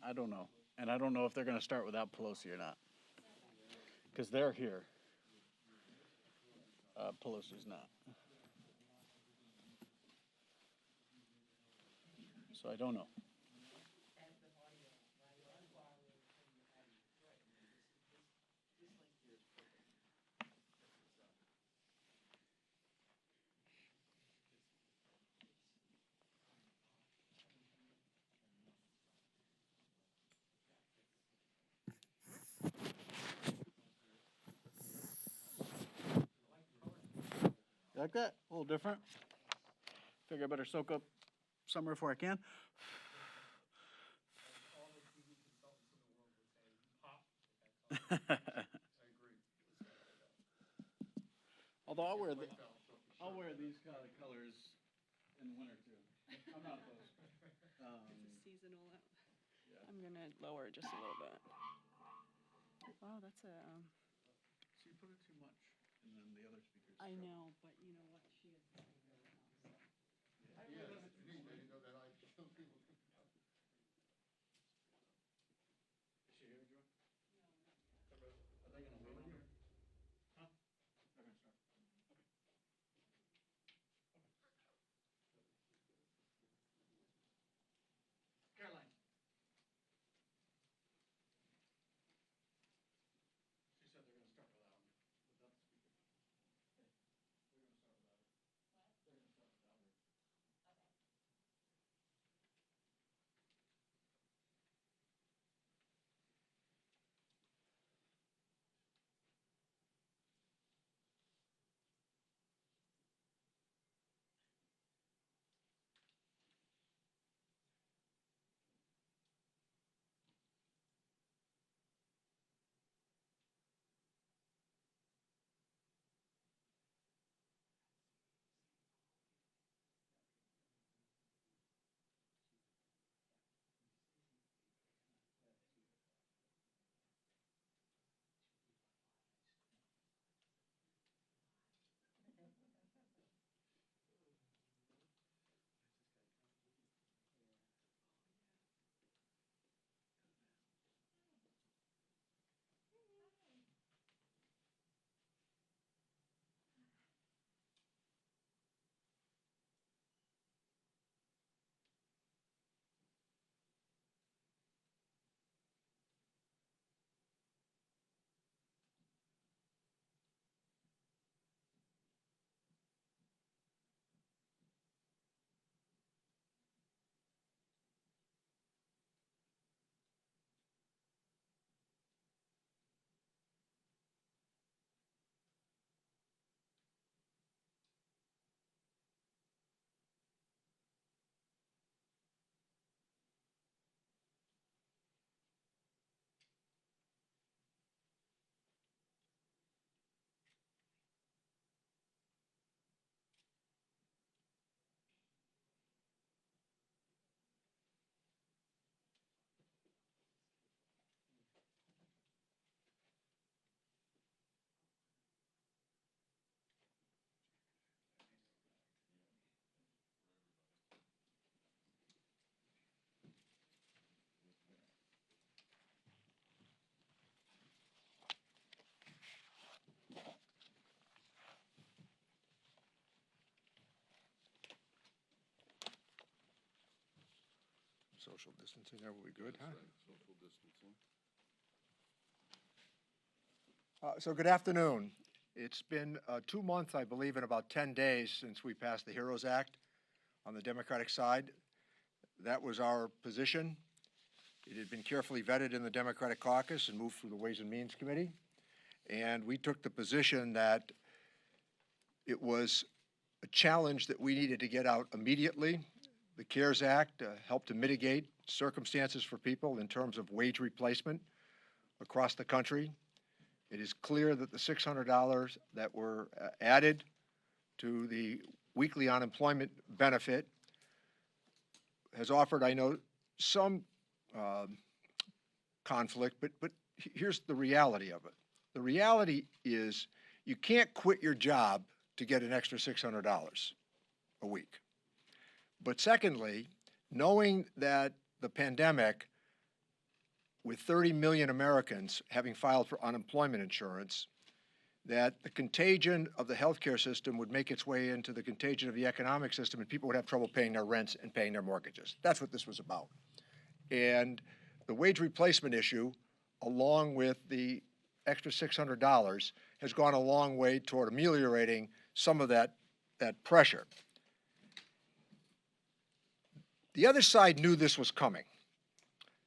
I don't know. And I don't know if they're going to start without Pelosi or not. Because they're here. Pelosi's not. So I don't know. You like that? A little different. Figure I better soak up summer before I can. Although I'll wear these kind of colors in the winter too. I'm not opposed. It's seasonal. Yeah. I'm gonna lower it just a little bit. Wow, that's a. So you put it too much, and then the other speakers. I know, but you know what? She is the same right now. So. Yeah, it's neat that you know that I kill people. Is she here, Joy? No, not yet. Are they gonna wait on her? Huh? They're gonna start. Okay. Caroline. She said they're gonna start without me, without the speaker. Hey, they're gonna start without her. What? They're gonna start without her. Social distancing, are we good, huh? Social distancing. So good afternoon. It's been 2 months, I believe, and about 10 days since we passed the HEROES Act on the Democratic side. That was our position. It had been carefully vetted in the Democratic caucus and moved through the Ways and Means Committee. And we took the position that it was a challenge that we needed to get out immediately. The CARES Act helped to mitigate circumstances for people in terms of wage replacement across the country. It is clear that the $600 that were added to the weekly unemployment benefit has offered, I know, some conflict, but here's the reality of it. The reality is you can't quit your job to get an extra $600 a week. But secondly, knowing that the pandemic with 30 million Americans having filed for unemployment insurance, that the contagion of the healthcare system would make its way into the contagion of the economic system, and people would have trouble paying their rents and paying their mortgages. That's what this was about. And the wage replacement issue, along with the extra $600, has gone a long way toward ameliorating some of that pressure. The other side knew this was coming.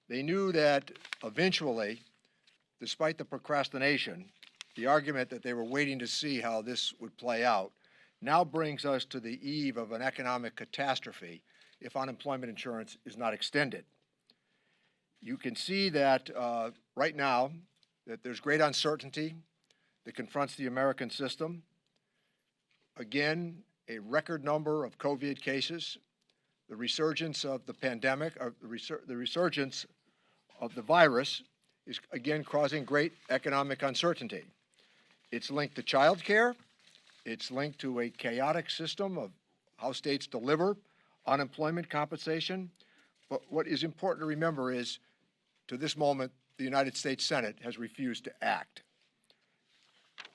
They knew that eventually, despite the procrastination, the argument that they were waiting to see how this would play out now brings us to the eve of an economic catastrophe if unemployment insurance is not extended. You can see that right now that there's great uncertainty that confronts the American system. Again, a record number of COVID cases, the resurgence of the pandemic, the resurgence of the virus is again causing great economic uncertainty. It's linked to child care. It's linked to a chaotic system of how states deliver unemployment compensation. But what is important to remember is, to this moment, the United States Senate has refused to act.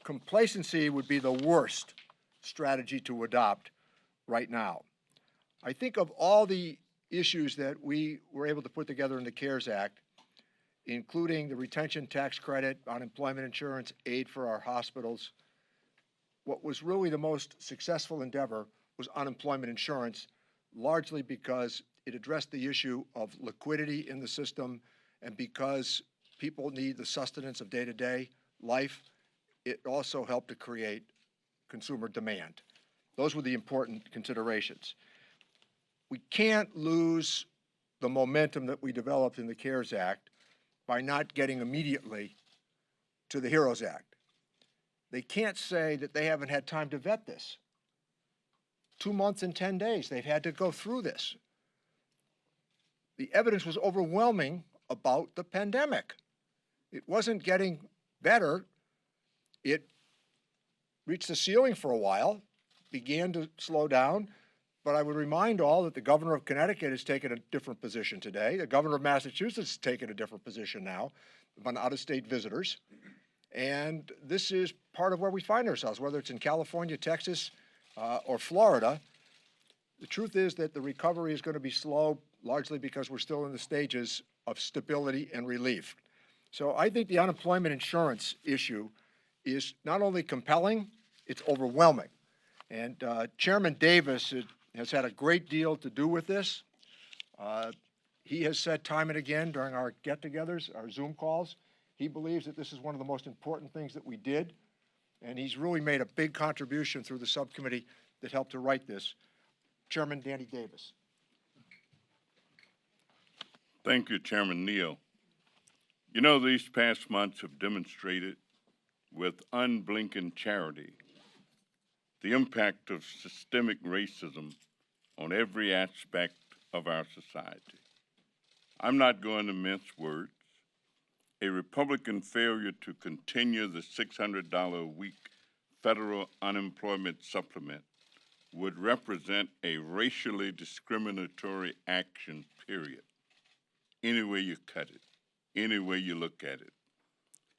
Complacency would be the worst strategy to adopt right now. I think of all the issues that we were able to put together in the CARES Act, including the retention tax credit, unemployment insurance, aid for our hospitals, what was really the most successful endeavor was unemployment insurance, largely because it addressed the issue of liquidity in the system, and because people need the sustenance of day-to-day life, it also helped to create consumer demand. Those were the important considerations. We can't lose the momentum that we developed in the CARES Act by not getting immediately to the HEROES Act. They can't say that they haven't had time to vet this. 2 months and 10 days, they've had to go through this. The evidence was overwhelming about the pandemic. It wasn't getting better. It reached the ceiling for a while, began to slow down, but I would remind all that the governor of Connecticut has taken a different position today. The governor of Massachusetts has taken a different position now on out-of-state visitors. And this is part of where we find ourselves, whether it's in California, Texas, or Florida. The truth is that the recovery is going to be slow, largely because we're still in the stages of stability and relief. So I think the unemployment insurance issue is not only compelling, it's overwhelming. And Chairman Davis has had a great deal to do with this. He has said time and again during our get-togethers, our Zoom calls, he believes that this is one of the most important things that we did, and he's really made a big contribution through the subcommittee that helped to write this. Chairman Danny Davis. Thank you, Chairman Neal. You know, these past months have demonstrated with unblinking charity the impact of systemic racism on every aspect of our society. I'm not going to mince words. A Republican failure to continue the $600 a week federal unemployment supplement would represent a racially discriminatory action, period. Any way you cut it, any way you look at it.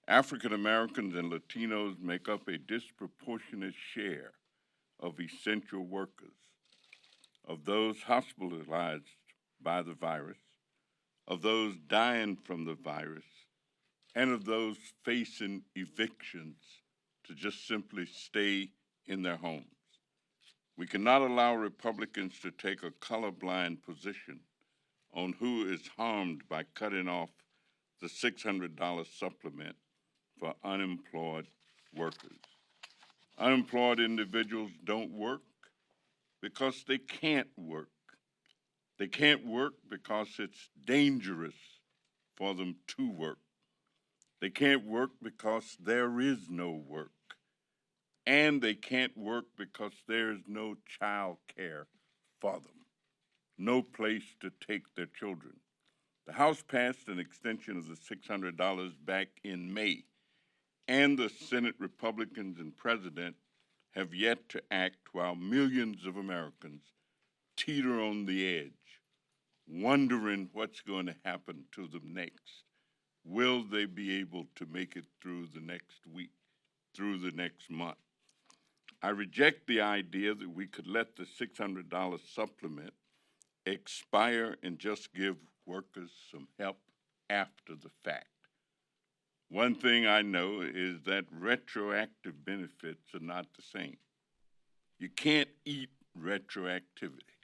African Americans and Latinos make up a disproportionate share of essential workers, of those hospitalized by the virus, of those dying from the virus, and of those facing evictions to just simply stay in their homes. We cannot allow Republicans to take a colorblind position on who is harmed by cutting off the $600 supplement for unemployed workers. Unemployed individuals don't work because they can't work. They can't work because it's dangerous for them to work. They can't work because there is no work. And they can't work because there is no child care for them, no place to take their children. The House passed an extension of the $600 back in May, and the Senate Republicans and President have yet to act while millions of Americans teeter on the edge, wondering what's going to happen to them next. will they be able to make it through the next week, through the next month? I reject the idea that we could let the $600 supplement expire and just give workers some help after the fact. One thing I know is that retroactive benefits are not the same. You can't eat retroactivity.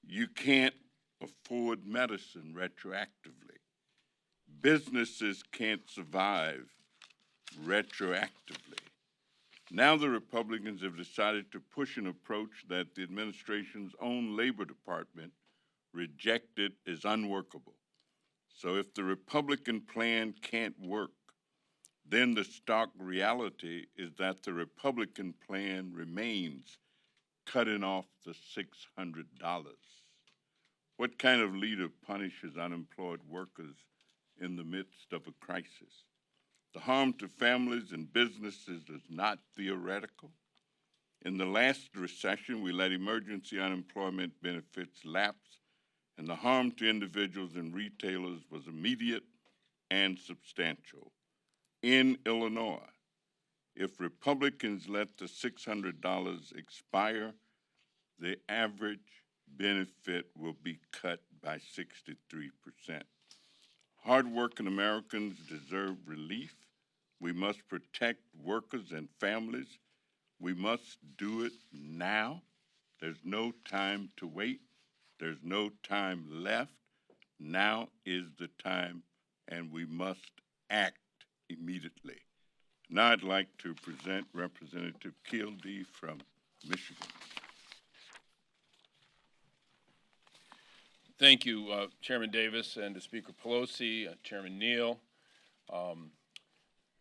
You can't afford medicine retroactively. Businesses can't survive retroactively. Now the Republicans have decided to push an approach that the administration's own Labor Department rejected as unworkable. So if the Republican plan can't work, then the stark reality is that the Republican plan remains cutting off the $600. What kind of leader punishes unemployed workers in the midst of a crisis? The harm to families and businesses is not theoretical. In the last recession, we let emergency unemployment benefits lapse, and the harm to individuals and retailers was immediate and substantial. In Illinois, if Republicans let the $600 expire, the average benefit will be cut by 63%. Hardworking Americans deserve relief. We must protect workers and families. We must do it now. There's no time to wait. There's no time left. Now is the time, and we must act immediately. Now I'd like to present Representative Kildee from Michigan. Thank you, Chairman Davis and to Speaker Pelosi, Chairman Neal,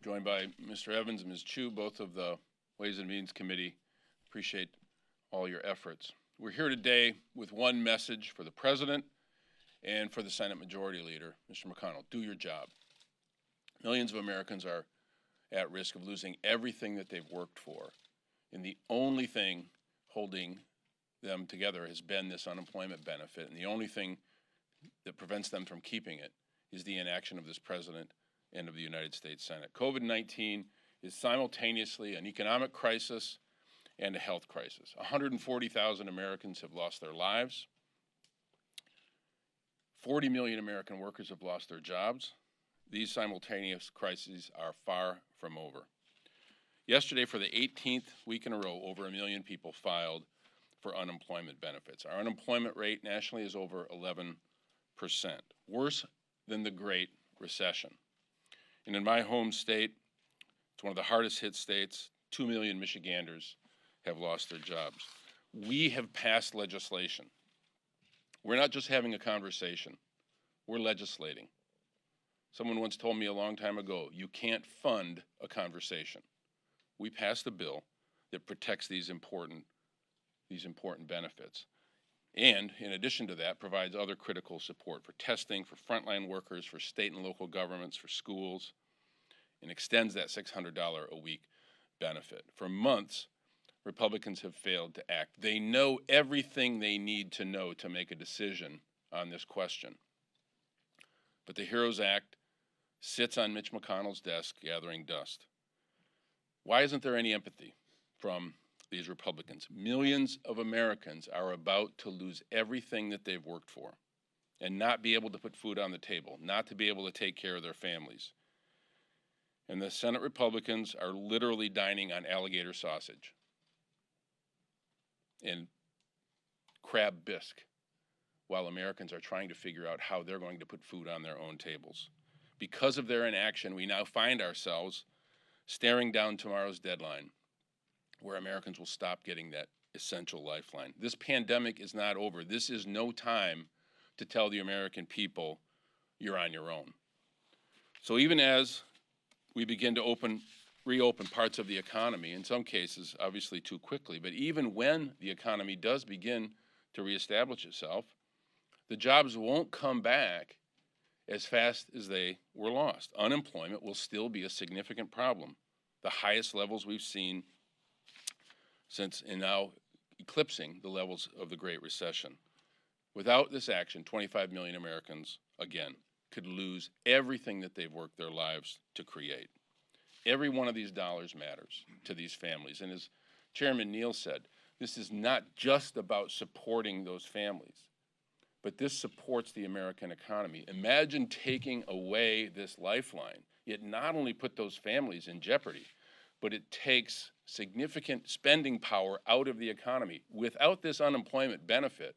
joined by Mr. Evans and Ms. Chu, both of the Ways and Means Committee. Appreciate all your efforts. We're here today with one message for the President and for the Senate Majority Leader, Mr. McConnell. Do your job. Millions of Americans are at risk of losing everything that they've worked for, and the only thing holding them together has been this unemployment benefit, and the only thing that prevents them from keeping it is the inaction of this President and of the United States Senate. COVID-19 is simultaneously an economic crisis and a health crisis. 140,000 Americans have lost their lives. 40 million American workers have lost their jobs. These simultaneous crises are far from over. Yesterday, for the 18th week in a row, over 1 million people filed for unemployment benefits. Our unemployment rate nationally is over 11%, worse than the Great Recession. And in my home state, it's one of the hardest hit states. 2 million Michiganders have lost their jobs. We have passed legislation. We're not just having a conversation, we're legislating. Someone once told me a long time ago, you can't fund a conversation. We passed a bill that protects these important benefits. And in addition to that, provides other critical support for testing, for frontline workers, for state and local governments, for schools, and extends that $600 a week benefit. For months, Republicans have failed to act. They know everything they need to know to make a decision on this question. But the HEROES Act sits on Mitch McConnell's desk gathering dust. Why isn't there any empathy from these Republicans? Millions of Americans are about to lose everything that they've worked for and not be able to put food on the table, not to be able to take care of their families. And the Senate Republicans are literally dining on alligator sausage and crab bisque while Americans are trying to figure out how they're going to put food on their own tables. Because of their inaction, we now find ourselves staring down tomorrow's deadline, where Americans will stop getting that essential lifeline. This pandemic is not over. This is no time to tell the American people you're on your own. So even as we begin to reopen parts of the economy, in some cases obviously too quickly, but even when the economy does begin to reestablish itself, the jobs won't come back as fast as they were lost. Unemployment will still be a significant problem, the highest levels we've seen since, and now eclipsing the levels of the Great Recession. Without this action, 25 million Americans, again, could lose everything that they've worked their lives to create. Every one of these dollars matters to these families. And as Chairman Neal said, this is not just about supporting those families, but this supports the American economy. Imagine taking away this lifeline. It not only put those families in jeopardy, but it takes significant spending power out of the economy. Without this unemployment benefit,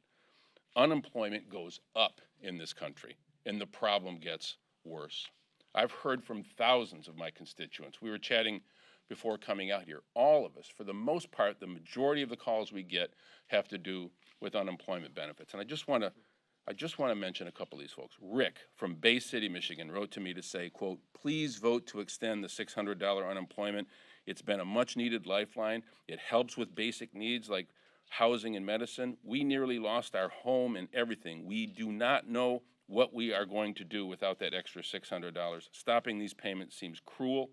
unemployment goes up in this country, and the problem gets worse. I've heard from thousands of my constituents. We were chatting before coming out here. All of us, for the most part, the majority of the calls we get have to do with unemployment benefits. And I just want to mention a couple of these folks. Rick from Bay City, Michigan, wrote to me to say, quote, please vote to extend the $600 unemployment. It's been a much-needed lifeline. It helps with basic needs like housing and medicine. We nearly lost our home and everything. We do not know what we are going to do without that extra $600. Stopping these payments seems cruel.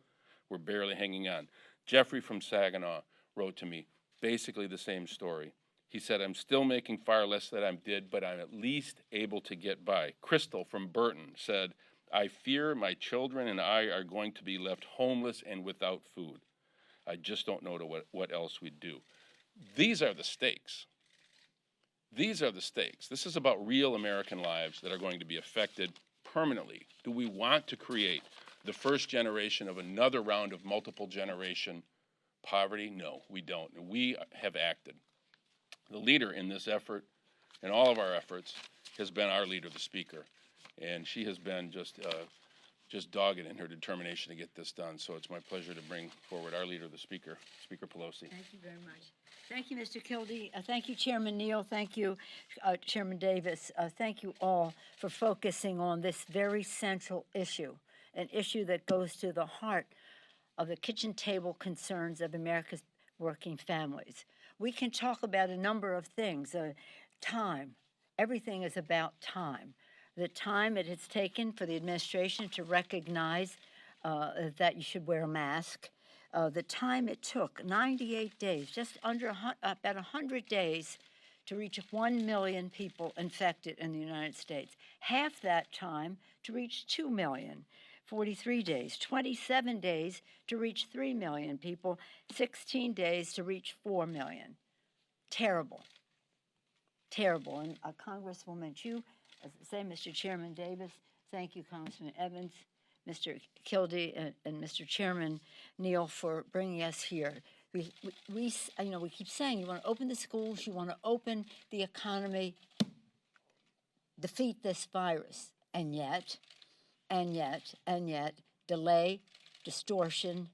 We're barely hanging on. Jeffrey from Saginaw wrote to me, basically the same story. He said, I'm still making far less than I did, but I'm at least able to get by. Crystal from Burton said, I fear my children and I are going to be left homeless and without food. I just don't know what else we'd do. These are the stakes. These are the stakes. This is about real American lives that are going to be affected permanently. Do we want to create the first generation of another round of multiple generation poverty? No, we don't. And we have acted. The leader in this effort and all of our efforts has been our leader, the Speaker. And she has been just dogged in her determination to get this done. So it's my pleasure to bring forward our leader, the Speaker, Speaker Pelosi. Thank you very much. Thank you, Mr. Kildee. Thank you, Chairman Neal. Thank you, Chairman Davis. Thank you all for focusing on this very central issue, an issue that goes to the heart of the kitchen table concerns of America's working families. We can talk about a number of things. Time. Everything is about time. The time it has taken for the administration to recognize that you should wear a mask. The time it took, 98 days, just under about 100 days to reach 1 million people infected in the United States. Half that time to reach 2 million, 43 days. 27 days to reach 3 million people, 16 days to reach 4 million. Terrible. Terrible. And Congresswoman Chu, as I say, Mr. Chairman Davis, thank you, Congressman Evans, Mr. Kildee, and Mr. Chairman Neal for bringing us here. We keep saying you want to open the schools, you want to open the economy, defeat this virus, and yet, delay, distortion,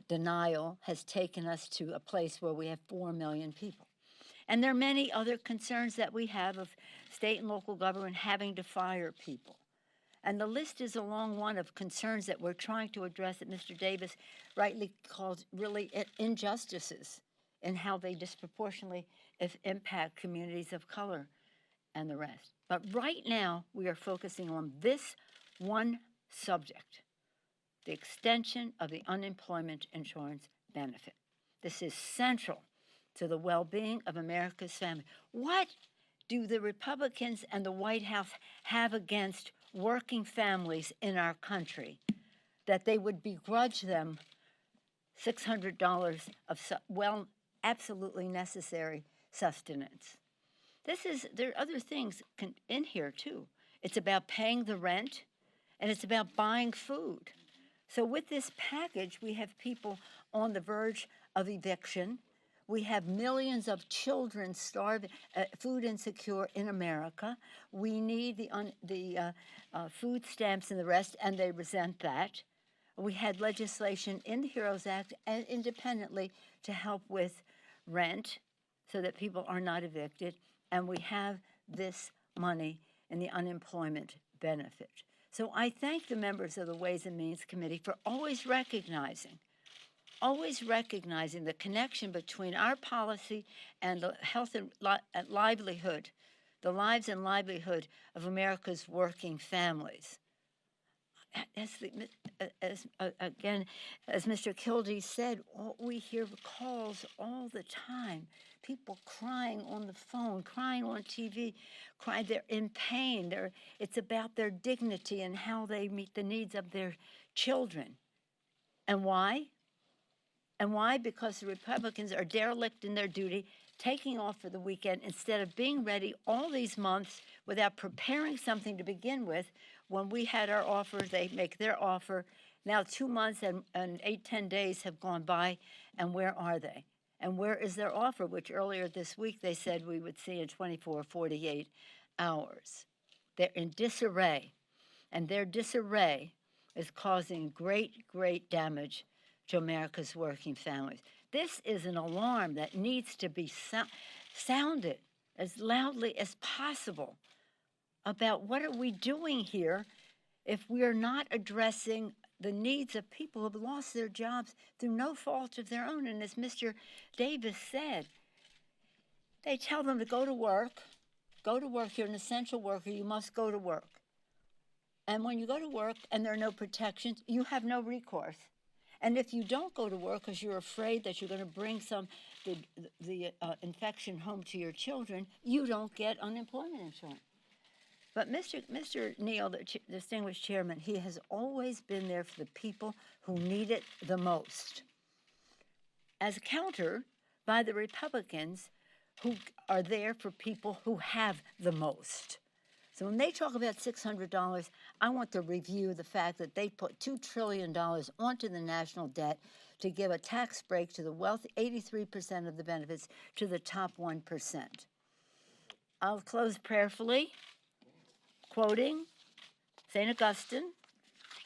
denial has taken us to a place where we have 4 million people. And there are many other concerns that we have of state and local government having to fire people. And the list is a long one of concerns that we're trying to address that Mr. Davis rightly calls really injustices in how they disproportionately impact communities of color and the rest. But right now, we are focusing on this one subject, the extension of the unemployment insurance benefit. This is central to the well-being of America's family. What do the Republicans and the White House have against working families in our country that they would begrudge them $600 of absolutely necessary sustenance? There are other things in here too. It's about paying the rent, and it's about buying food. So with this package, we have people on the verge of eviction. We have millions of children starving, food insecure in America. We need the food stamps and the rest, and they resent that. We had legislation in the HEROES Act and independently to help with rent so that people are not evicted. And we have this money in the unemployment benefit. So I thank the members of the Ways and Means Committee for always recognizing the connection between our policy and the health and livelihood, the lives and livelihood of America's working families. again, as Mr. Kildee said, we hear calls all the time. People crying on the phone, crying on TV, crying. They're in pain. It's about their dignity and how they meet the needs of their children. And why? And why? Because the Republicans are derelict in their duty, taking off for the weekend instead of being ready all these months without preparing something to begin with. When we had our offer, they make their offer. Now 2 months and 8-10 days have gone by, and where are they? And where is their offer, which earlier this week they said we would see in 24 or 48 hours? They're in disarray, and their disarray is causing great, great damage to America's working families. This is an alarm that needs to be sounded as loudly as possible about what are we doing here if we are not addressing the needs of people who have lost their jobs through no fault of their own. And as Mr. Davis said, they tell them to go to work. Go to work. You're an essential worker. You must go to work. And when you go to work and there are no protections, you have no recourse. And if you don't go to work because you're afraid that you're going to bring the infection home to your children, you don't get unemployment insurance. But Mr. Neal, the distinguished chairman, he has always been there for the people who need it the most, as countered by the Republicans who are there for people who have the most. So when they talk about $600, I want to review the fact that they put $2 trillion onto the national debt to give a tax break to the wealthy, 83% of the benefits to the top 1%. I'll close prayerfully, quoting St. Augustine.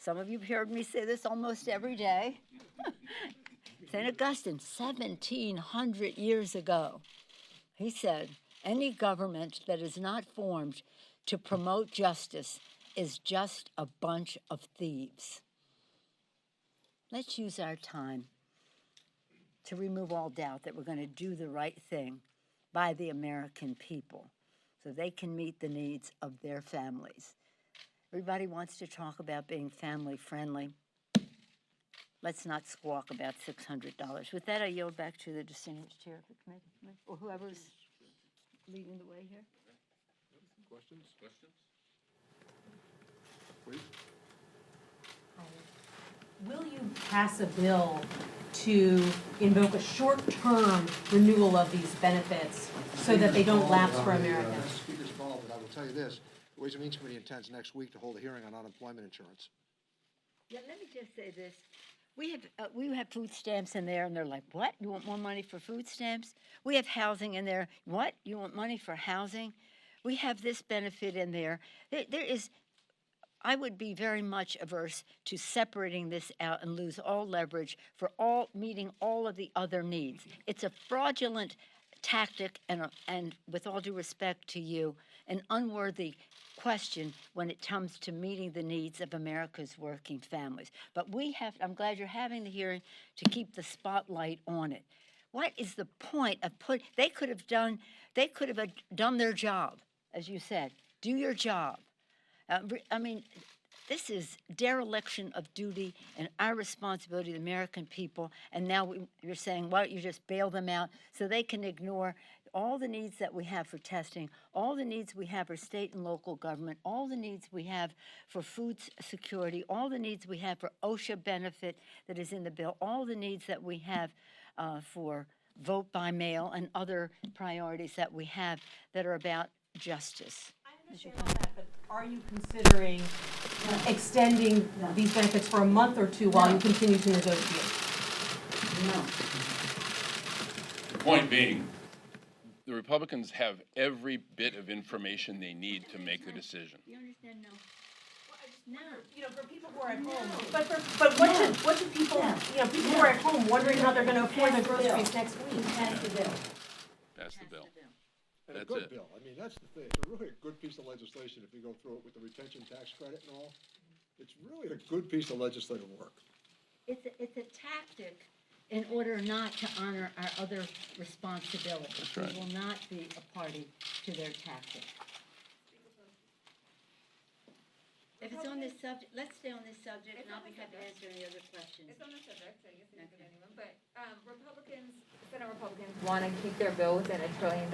Some of you have heard me say this almost every day. St. Augustine, 1,700 years ago, he said, any government that is not formed to promote justice is just a bunch of thieves. Let's use our time to remove all doubt that we're going to do the right thing by the American people so they can meet the needs of their families. Everybody wants to talk about being family friendly. Let's not squawk about $600. With that, I yield back to the distinguished chair of the committee, or whoever's leading the way here. Questions? Please. Will you pass a bill to invoke a short-term renewal of these benefits so that they don't lapse for Americans? Speaker's call, but I will tell you this. The Ways and Means Committee intends next week to hold a hearing on unemployment insurance. Yeah, let me just say this. We have food stamps in there, and they're like, what? You want more money for food stamps? We have housing in there. What? You want money for housing? We have this benefit in there. I would be very much averse to separating this out and lose all leverage for meeting all of the other needs. It's a fraudulent tactic and with all due respect to you, an unworthy question when it comes to meeting the needs of America's working families. But I'm glad you're having the hearing to keep the spotlight on it. What is the point of they could have done their job, as you said. Do your job. I mean, this is dereliction of duty and our responsibility to the American people, and now you're saying, why don't you just bail them out so they can ignore all the needs that we have for testing, all the needs we have for state and local government, all the needs we have for food security, all the needs we have for OSHA benefit that is in the bill, all the needs that we have for vote by mail and other priorities that we have that are about justice. I understand all that, but are you considering extending these benefits for a month or two while you continue to negotiate? No. The point being, the Republicans have every bit of information they need to make the decision. You understand? No. No. You know, for people who are at home. But what do people, people who are at home wondering how they're going to afford their groceries next week? Pass the bill. That's the bill. And a That's good it. bill. I mean, that's the thing. It's a really a good piece of legislation if you go through it with the retention tax credit and all. It's really a good piece of legislative work. It's a tactic in order not to honor our other responsibilities. That's right. We will not be a party to their tactic. If it's on this subject, let's stay on this subject, and I'll be happy to answer any other questions. It's on the subject, so I guess you can give anyone, but, Senate Republicans want to keep their bill within $1 trillion.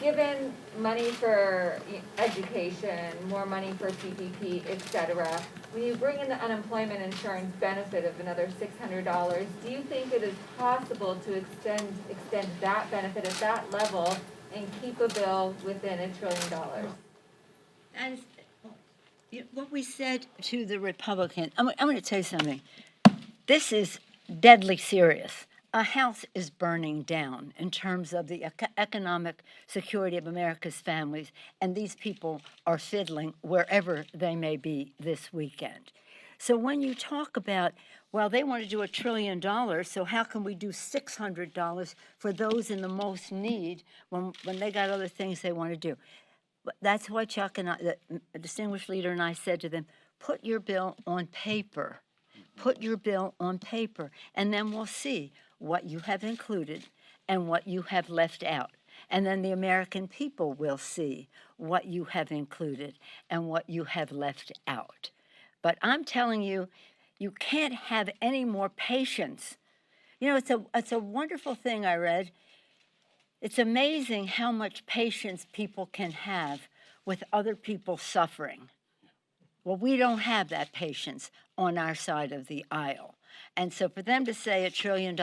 Given money for education, more money for PPP, et cetera, when you bring in the unemployment insurance benefit of another $600, do you think it is possible to extend that benefit at that level and keep a bill within $1 trillion? That is, what we said to the Republican, I'm going to tell you something. This is deadly serious. A house is burning down in terms of the economic security of America's families, and these people are fiddling wherever they may be this weekend. So when you talk about, well, they want to do $1 trillion, so how can we do $600 for those in the most need when they got other things they want to do? That's why Chuck and I, the distinguished leader, and I said to them, put your bill on paper. Put your bill on paper, and then we'll see what you have included and what you have left out. And then the American people will see what you have included and what you have left out. But I'm telling you, you can't have any more patience. You know, it's a wonderful thing I read. It's amazing how much patience people can have with other people suffering. Well, we don't have that patience on our side of the aisle. And so for them to say $1 trillion,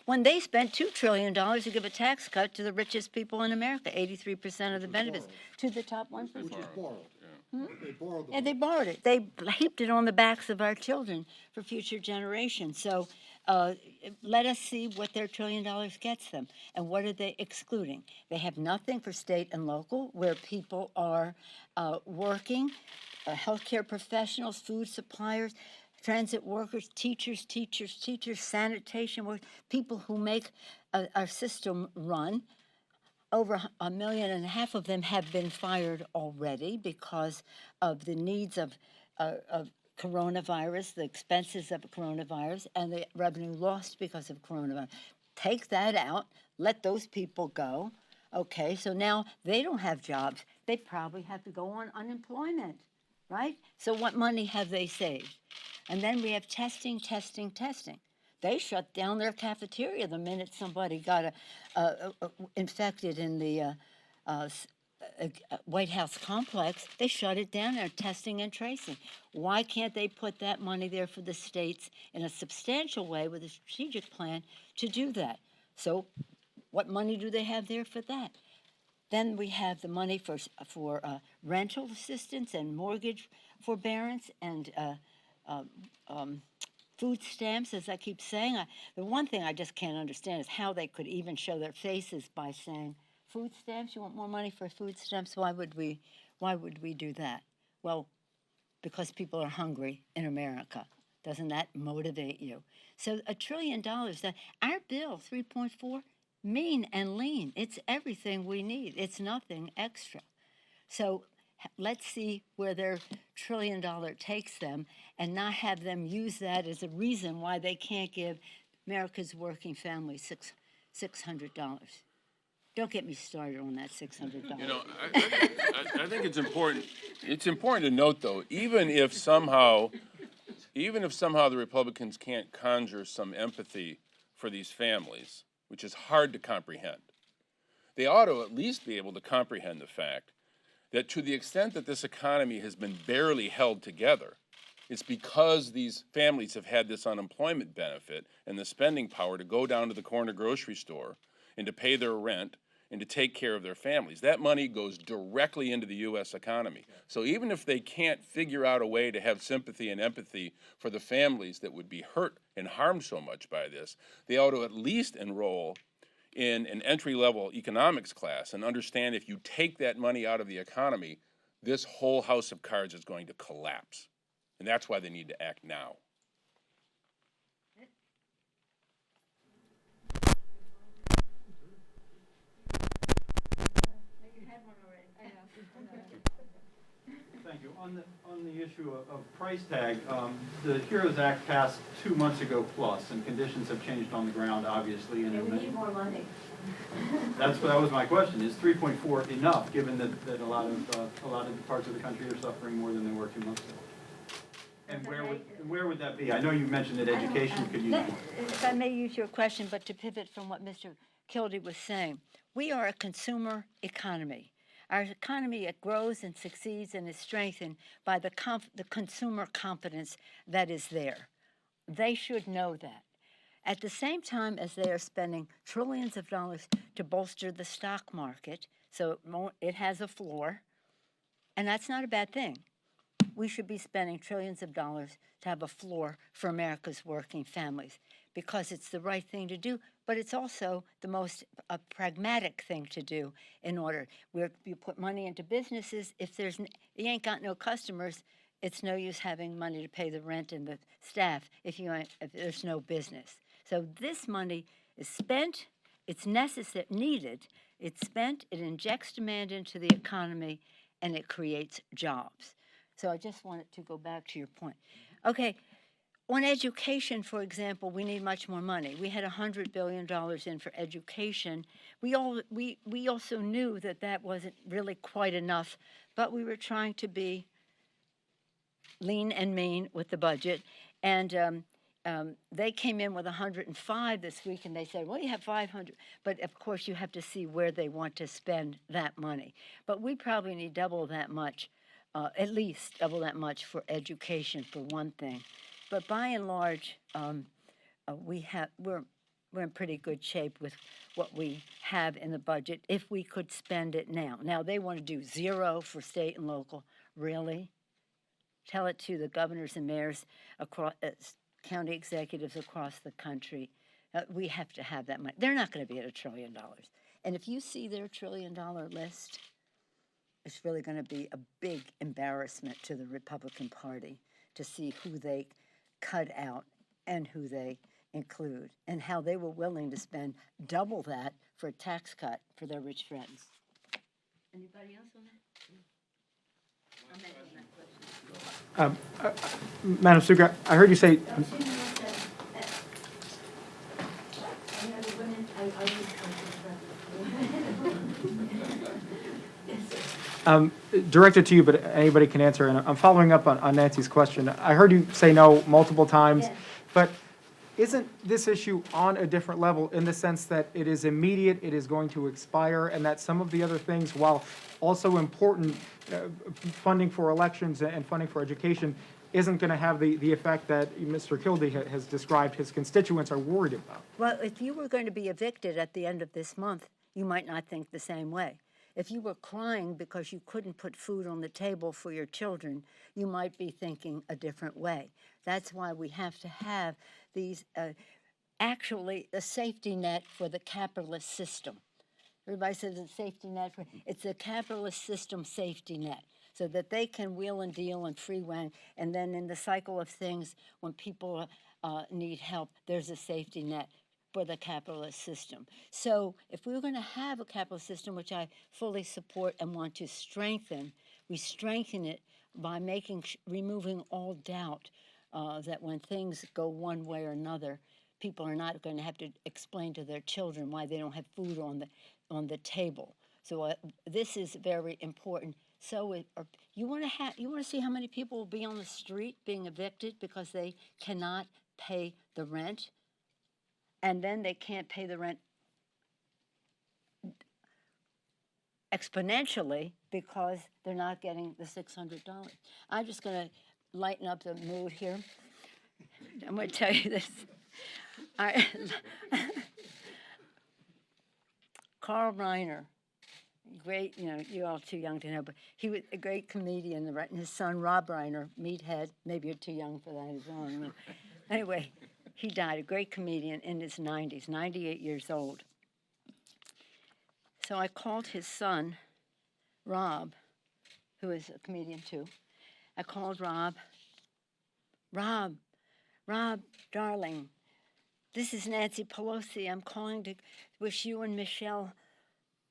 when they spent $2 trillion to give a tax cut to the richest people in America, 83% of the benefits, to the top 1%. Which is borrowed. Hmm? They borrowed the Yeah, they borrowed it. They heaped it on the backs of our children for future generations. So let us see what their $1 trillion gets them. And what are they excluding? They have nothing for state and local, where people are working, healthcare professionals, food suppliers, transit workers, teachers, sanitation workers, people who make our system run. Over 1.5 million of them have been fired already because of the needs of coronavirus, the expenses of coronavirus, and the revenue lost because of coronavirus. Take that out, let those people go. Okay, so now they don't have jobs. They probably have to go on unemployment, right? So what money have they saved? And then we have testing. They shut down their cafeteria the minute somebody got infected in the White House complex. They shut it down. They're testing and tracing. Why can't they put that money there for the states in a substantial way with a strategic plan to do that? So what money do they have there for that? Then we have the money for rental assistance and mortgage forbearance and food stamps, as I keep saying. The one thing I just can't understand is how they could even show their faces by saying, food stamps, you want more money for food stamps? Why would we do that? Well, because people are hungry in America. Doesn't that motivate you? So $1 trillion, our bill, 3.4, mean and lean. It's everything we need. It's nothing extra. So let's see where their $1 trillion takes them and not have them use that as a reason why they can't give America's working families $600. Don't get me started on that $600. You know, I think it's important. It's important to note, though, even if somehow the Republicans can't conjure some empathy for these families, which is hard to comprehend, they ought to at least be able to comprehend the fact that to the extent that this economy has been barely held together, it's because these families have had this unemployment benefit and the spending power to go down to the corner grocery store and to pay their rent and to take care of their families. That money goes directly into the U.S. economy. So even if they can't figure out a way to have sympathy and empathy for the families that would be hurt and harmed so much by this, they ought to at least enroll in an entry-level economics class and understand if you take that money out of the economy, this whole house of cards is going to collapse. And that's why they need to act now. Thank you. On On the issue of price tag, the HEROES Act passed 2 months ago plus, and conditions have changed on the ground, obviously. And we need more money. that was my question. Is 3.4 enough, given that a lot of parts of the country are suffering more than they were 2 months ago? And where would that be? I know you mentioned that education could use more. If I may use your question, but to pivot from what Mr. Kildee was saying, we are a consumer economy. Our economy, it grows and succeeds and is strengthened by the consumer confidence that is there. They should know that. At the same time as they are spending trillions of dollars to bolster the stock market, so it has a floor, and that's not a bad thing. We should be spending trillions of dollars to have a floor for America's working families because it's the right thing to do, but it's also the most pragmatic thing to do in order. You put money into businesses. If you ain't got no customers, it's no use having money to pay the rent and the staff if there's no business. So this money is spent. It's needed. It's spent. It injects demand into the economy, and it creates jobs. So I just wanted to go back to your point. Okay, on education, for example, we need much more money. We had $100 billion in for education. We also knew that wasn't really quite enough, but we were trying to be lean and mean with the budget. And they came in with 105 this week, and they said, well, you have 500. But, of course, you have to see where they want to spend that money. But we probably need double that much. At least double that much for education, for one thing. But by and large, we're in pretty good shape with what we have in the budget if we could spend it now. Now, they want to do zero for state and local. Really? Tell it to the governors and mayors, across county executives across the country. We have to have that money. They're not going to be at $1 trillion. And if you see their $1 trillion list, it's really going to be a big embarrassment to the Republican Party to see who they cut out and who they include, and how they were willing to spend double that for a tax cut for their rich friends. Anybody else on that? Madam Speaker, I heard you say. Directed to you, but anybody can answer. And I'm following up on Nancy's question. I heard you say no multiple times, but isn't this issue on a different level in the sense that it is immediate, it is going to expire, and that some of the other things, while also important, funding for elections and funding for education, isn't going to have the effect that Mr. Kildee has described his constituents are worried about? Well, if you were going to be evicted at the end of this month, you might not think the same way. If you were crying because you couldn't put food on the table for your children, you might be thinking a different way. That's why we have to have these, actually, a safety net for the capitalist system. Everybody says it's a safety net. It's a capitalist system safety net, so that they can wheel and deal and freeway. And then in the cycle of things, when people need help, there's a safety net for the capitalist system. So if we were going to have a capitalist system, which I fully support and want to strengthen, we strengthen it by removing all doubt that when things go one way or another, people are not going to have to explain to their children why they don't have food on the table. So this is very important. So you want to see how many people will be on the street being evicted because they cannot pay the rent? And then they can't pay the rent exponentially because they're not getting the $600. I'm just going to lighten up the mood here. I'm going to tell you this. Carl Reiner, great, you're all too young to know, but he was a great comedian, and his son, Rob Reiner, meathead, maybe you're too young for that as well. Anyway, he died, a great comedian in his 90s, 98 years old. So I called his son, Rob, who is a comedian too. I called Rob, darling, this is Nancy Pelosi. I'm calling to wish you and Michelle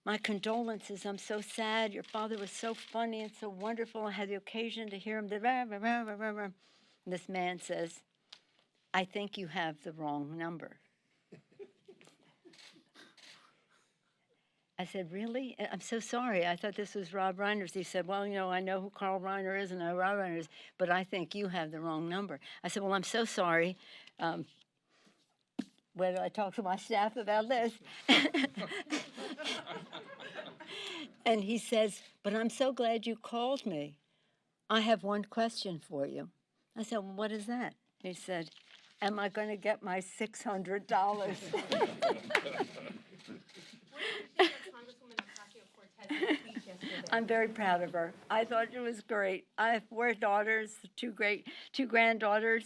My condolences. I'm so sad. Your father was so funny and so wonderful. I had the occasion to hear him. And this man says, I think you have the wrong number. I said, really? I'm so sorry. I thought this was Rob Reiner's. He said, well, you know, I know who Carl Reiner is and I know Rob Reiner is, but I think you have the wrong number. I said, well, I'm so sorry. Where do I talk to my staff about this? And he says, but I'm so glad you called me. I have one question for you. I said, well, what is that? He said, am I going to get my $600? I'm very proud of her. I thought it was great. I have 4 daughters, 2 granddaughters,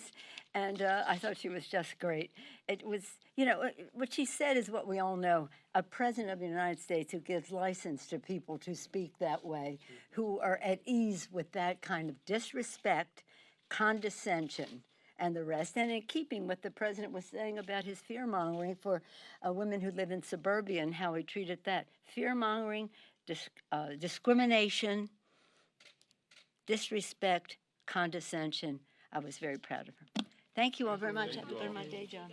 and I thought she was just great. It was, you know, what she said is what we all know. A president of the United States who gives license to people to speak that way, who are at ease with that kind of disrespect, condescension, and the rest, and in keeping what the president was saying about his fear-mongering for women who live in suburbia and how he treated that. Fear-mongering, discrimination, disrespect, condescension. I was very proud of her. Thank you all very much. I have to go to my day job.